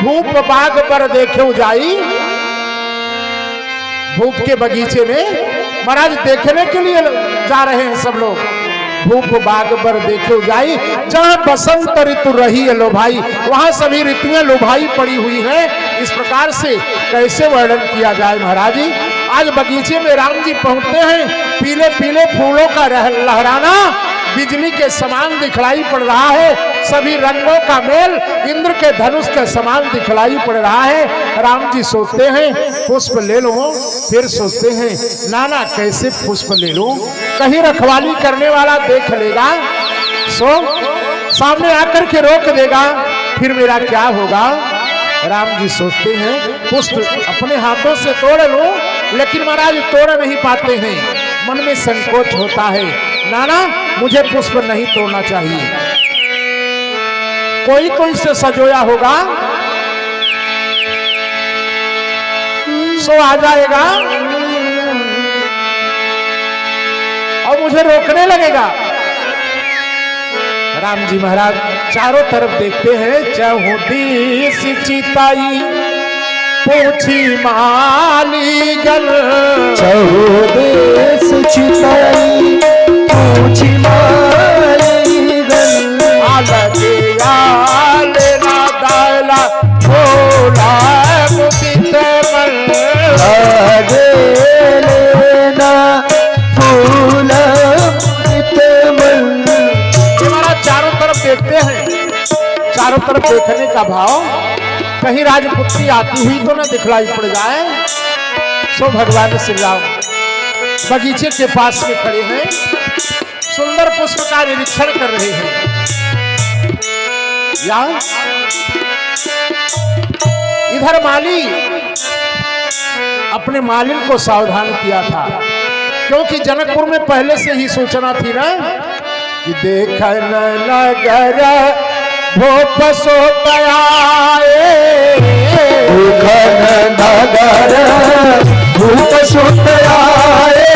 भूप बाग पर देखे जाई, भूप के बगीचे में महाराज देखने के लिए जा रहे हैं सब लोग। भूप बाग पर देखे जाई, जहां बसंत ऋतु रही है लो भाई, वहां सभी ऋतुएं लो भाई पड़ी हुई है। इस प्रकार से कैसे वर्णन किया जाए महाराज जी। आज बगीचे में राम जी पहुंचते हैं, पीले पीले फूलों का लहराना बिजली के समान दिखलाई पड़ रहा है, सभी रंगों का मेल इंद्र के धनुष के समान दिखलाई पड़ रहा है। राम जी सोचते हैं पुष्प ले लो, फिर सोचते हैं नाना कैसे पुष्प ले लूं, कहीं रखवाली करने वाला देख लेगा, सो सामने आकर के रोक देगा, फिर मेरा क्या होगा। राम जी सोचते हैं पुष्प अपने हाथों से तोड़ लूं, लेकिन महाराज तोड़ नहीं पाते हैं, मन में संकोच होता है, नाना मुझे पुष्प नहीं तोड़ना चाहिए। कोई तो इससे सजोया होगा, सो आ जाएगा और मुझे रोकने लगेगा। राम जी महाराज चारों तरफ देखते हैं, चहुदिस चिताई पूछी मालीगल, चहुदिस चिताई पूछी मालीगल, आलगे आलेला दाला भोला मुदित मन, आगे लेना भोला मुदित मन। हमारा चारों तरफ देखते हैं, चारों तरफ देखने का भाव, कहीं राजपुत्री आती हुई तो न दिखलाई पड़ जाए। सो भगवान श्री राम बगीचे के पास में खड़े हैं, सुंदर पुष्प का निरीक्षण कर रहे हैं। या इधर माली अपने मालिन को सावधान किया था, क्योंकि जनकपुर में पहले से ही सूचना थी ना कि देखन नगर भूप सोतयाए, देखन नगर भूप सोतयाए,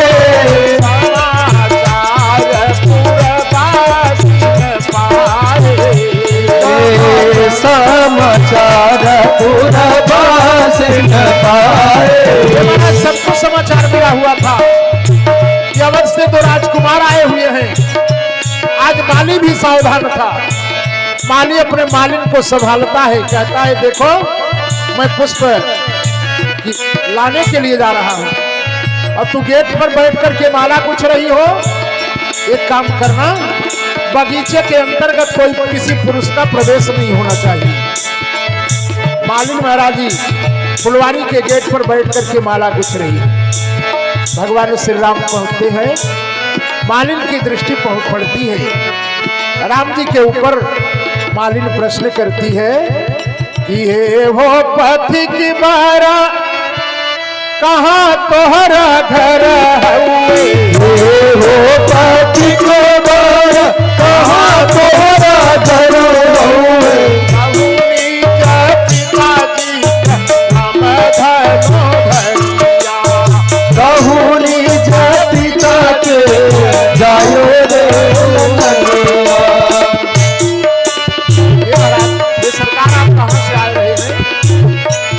समाचार पुरवास न पाए। सबको समाचार मिला हुआ था कि अवध से दो राजकुमार आए हुए हैं। आज माली भी सावधान था, माली अपने मालिन को संभालता है, कहता है देखो मैं पुष्प लाने के लिए जा रहा हूं और तू गेट पर बैठ कर के माला गुछ रही हो। एक काम करना, बगीचे के अंतर्गत कोई किसी पुरुष का प्रवेश नहीं होना चाहिए। मालिन महाराज जी फुलवारी के गेट पर बैठ कर के माला गुछ रही है। भगवान श्री राम पहुंचते हैं, मालिन की दृष्टि पड़ती है राम जी के ऊपर। मालिन प्रश्न करती है कि हे हो पथिक बारा, कहाँ तोहरा घर है, हो पथिक बारा, कहाँ तोहरा घर है, कहूनी पिता के जायो रे। ये सरकार आप कहाँ से आए रहे हैं,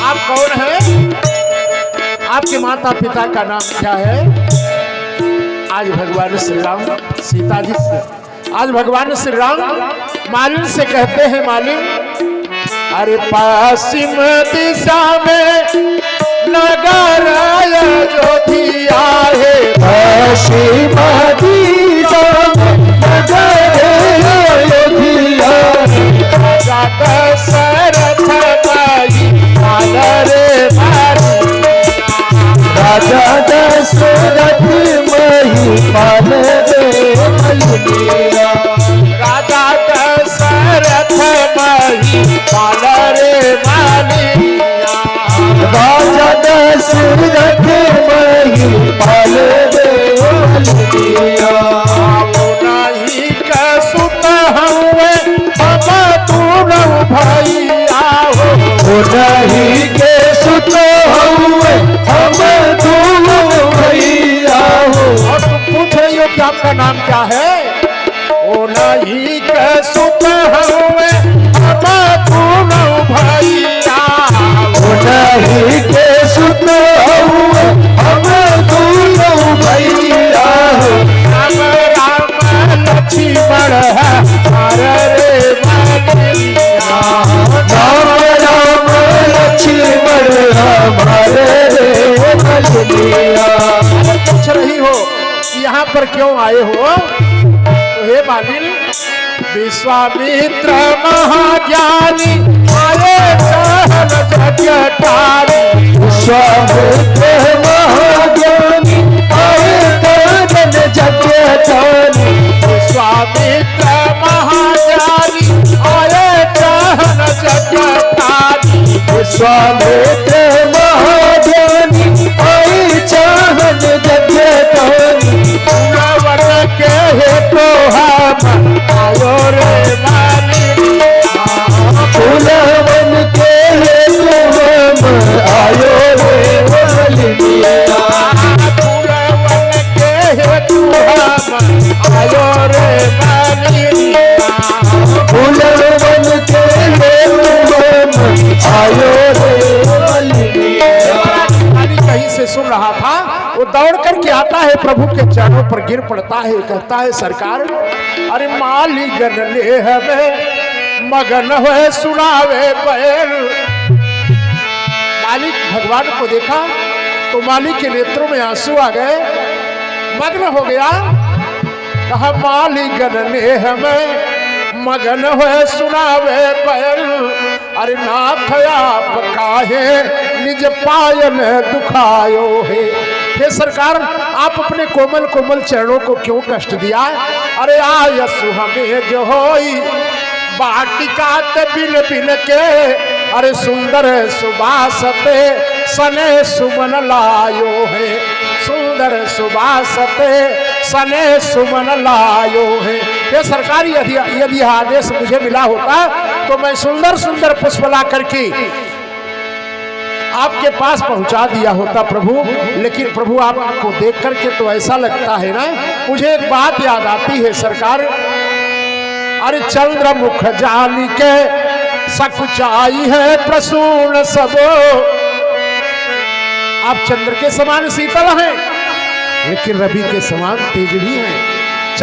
आप कौन हैं, आपके माता पिता का नाम क्या है। आज भगवान श्री राम सीता जी से, आज भगवान श्री राम मालिन से कहते हैं मालिन अरे पश्चिम दिशा में नगर अयोध्या है, पश्चिम दिशा में नगर अयोध्या है, दशरथ भाई रे राजा दशरथ महिपाल रे मलिया, राजा दशरथ महिपाल रे मलिया, राजा दशरथ महिपाल रे मलिया। नहीं का सुत हुए हम दोनों भैया हो, नहीं के सुत हुए हम दोनों भैया हो। और तुम पूछ रही हो कि आपका नाम क्या है, ओ नहीं के सुत हुए हम दोनों भैया पर क्यों आए हो? तो हे मालिन, विश्वामित्र महाज्ञानी आए सहन जगतारी। विश्वामित्र महाज्ञानी आए सहन जगतारी। विश्वामित्र महाज्ञानी आए सहन जगतारी। विश्वामित्र महाज्ञानी आए सहन जगतारी। वन के हेतु हम आयो रे मालिन। फूलवन के हेतु हम आयो रे मालिनिया। फूलवन के हेतु हम आयो रे मालिनिया। फूलवन के हेतु हम आयो रे मालिनिया। कहीं से सुन रहा था, वो दौड़ करके आता है, प्रभु के चरणों पर गिर पड़ता है, कहता है सरकार, अरे माली गन ले हमें मगन हुए सुनावे बैल। मालिक भगवान को देखा तो मालिक के नेत्रों में आंसू आ गए, मग्न हो गया। कहा माली गन ले हमें मगन हुए सुनावे बैल। अरे नाथ आप काहे निज पायन दुखायो है। हे सरकार, आप अपने कोमल कोमल चरणों को क्यों कष्ट दिया? अरे आयसु हमें जो होई बाटिका ते बिन बिन के। अरे सुंदर सुबासते सने सुमन लायो है। सुंदर सुबासते सने सुमन लायो है। ये सरकार, यदि आदेश मुझे मिला होता तो मैं सुंदर सुंदर पुष्प ला करके आपके पास पहुंचा दिया होता प्रभु। लेकिन प्रभु आपको देख करके तो ऐसा लगता है ना, मुझे एक बात याद आती है सरकार। अरे चंद्रमुख जानी के सकुचाई है प्रसून सबो। आप चंद्र के समान शीतल हैं, लेकिन रवि के समान तेज भी हैं।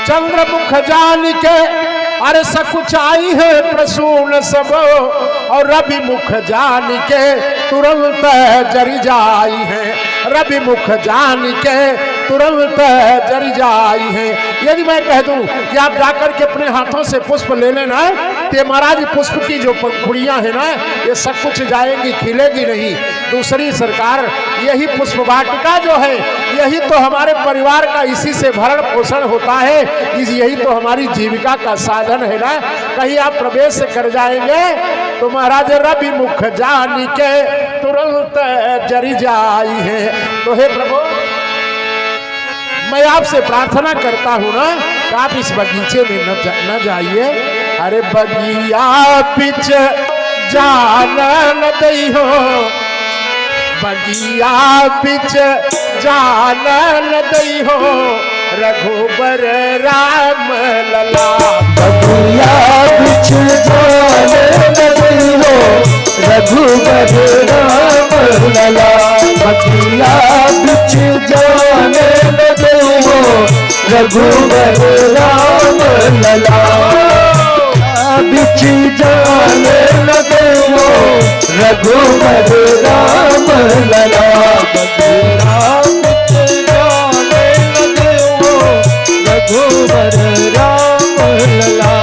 चंद्रमुख जानी के अरे सकुचाई है प्रसून सब। और रवि मुख जान के तुरंत जरी जाई है। रवि मुख जान के तुरंत जरी जाई है। यदि मैं कह दूं कि आप जाकर के अपने हाथों से पुष्प ले लेना, तो महाराज पुष्प की जो पंखुड़ियां है ना, ये सब कुछ जाएंगी, खिलेगी नहीं। दूसरी सरकार, यही पुष्प वाटिका जो है, यही तो हमारे परिवार का, इसी से भरण पोषण होता है, यही तो हमारी जीविका का साधन है ना। कहीं आप प्रवेश कर जाएंगे तो महाराज रवि मुख जानी के तुरंत जरी जाई है। तो हे प्रभु, मैं आपसे प्रार्थना करता हूं ना कि आप इस बगीचे में न जाइए। अरे बगिया पिच जान न दई हो। बगिया पिच जान न दई हो। रघुबर राम लला। बगिया पिच जान न दई हो। रघुबर राम लला। बगिया पिच जान न दई हो। रघुबर राम लला। बिच जान न दई हो। रघुबर राम लला। बगिया बिच जान न दई हो। रघुबर राम लला।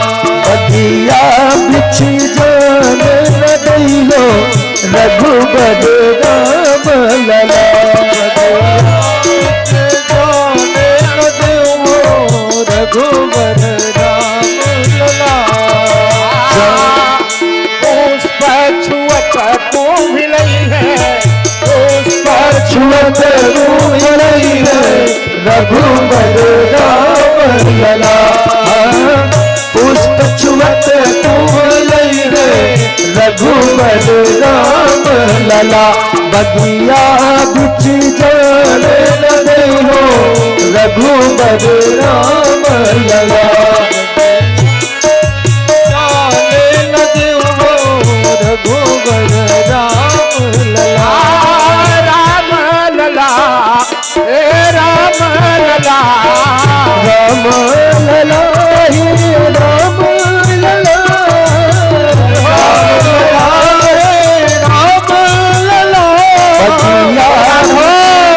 बगिया बिच जान न दई हो। रघुबर राम लला। रघुबर राम लला। पुष्प छुअत तू मिलई है। पुष्प छुअत तू मिलई है। रघुबर राम लला। पुष्प छुअत तू मिलई है। रघुबर राम लला। बगिया बिच जान न दई हो। रघुबर राम लला। जान न दई हो। रघुबर राम लला। राम लला, हे राम लला। राम लला ही राम लला। राम लला। बगिया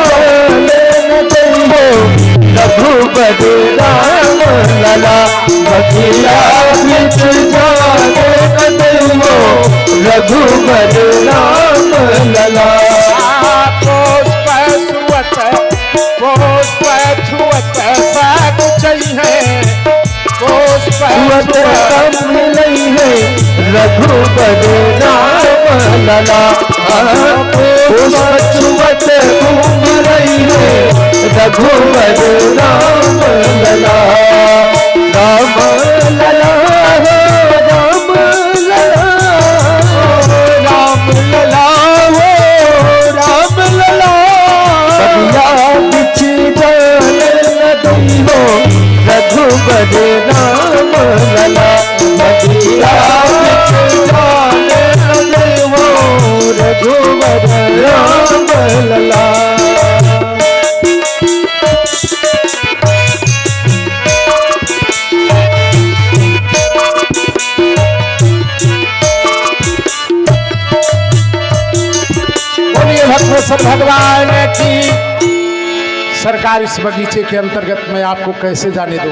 जान न दई हो। रघुबर राम लला। पुष्प छुअत सब चाहिए, पुष्प छुअत सब मिलई है रघुबर राम लला। पुष्प छुअत घूम रही है रघुबर राम लला। राम लला राम लला, राम लला हो राम लला। बगिया बिछ जान नदी हो रघुबर राम लला। बगिया बिछ जान नदी हो रघुबर राम लला। भक्त भगवान की। सरकार इस बगीचे के अंतर्गत मैं आपको कैसे जाने दूं?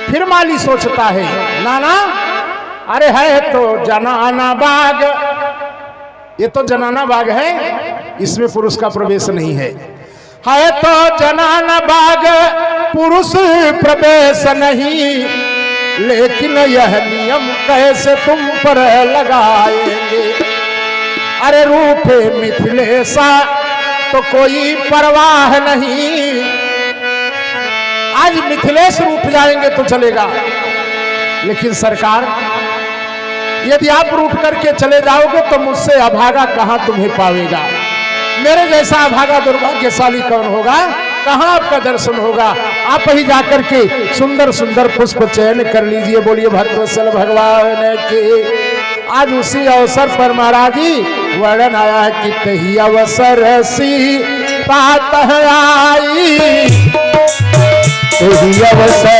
फिर माली सोचता है, नाना अरे है तो जनाना बाग, ये तो जनाना बाग है, इसमें पुरुष का प्रवेश नहीं है तो जनाना बाग पुरुष प्रवेश नहीं, लेकिन यह नियम कैसे तुम पर लगाएंगे? अरे रूठे मिथिलेशा तो कोई परवाह नहीं, आज मिथिलेश रूठ जाएंगे तो चलेगा, लेकिन सरकार यदि आप रूठ करके चले जाओगे तो मुझसे अभागा कहां तुम्हें पावेगा? मेरे जैसा अभागा दुर्भाग्यशाली कौन होगा? कहां आपका दर्शन होगा? आप ही जाकर के सुंदर सुंदर पुष्प चयन कर लीजिए। बोलिए भक्तवत्सल भगवान के। आज उसी अवसर पर महाराज जी वर्णन आया है कि तही अवसर सी पात आई, तही अवसर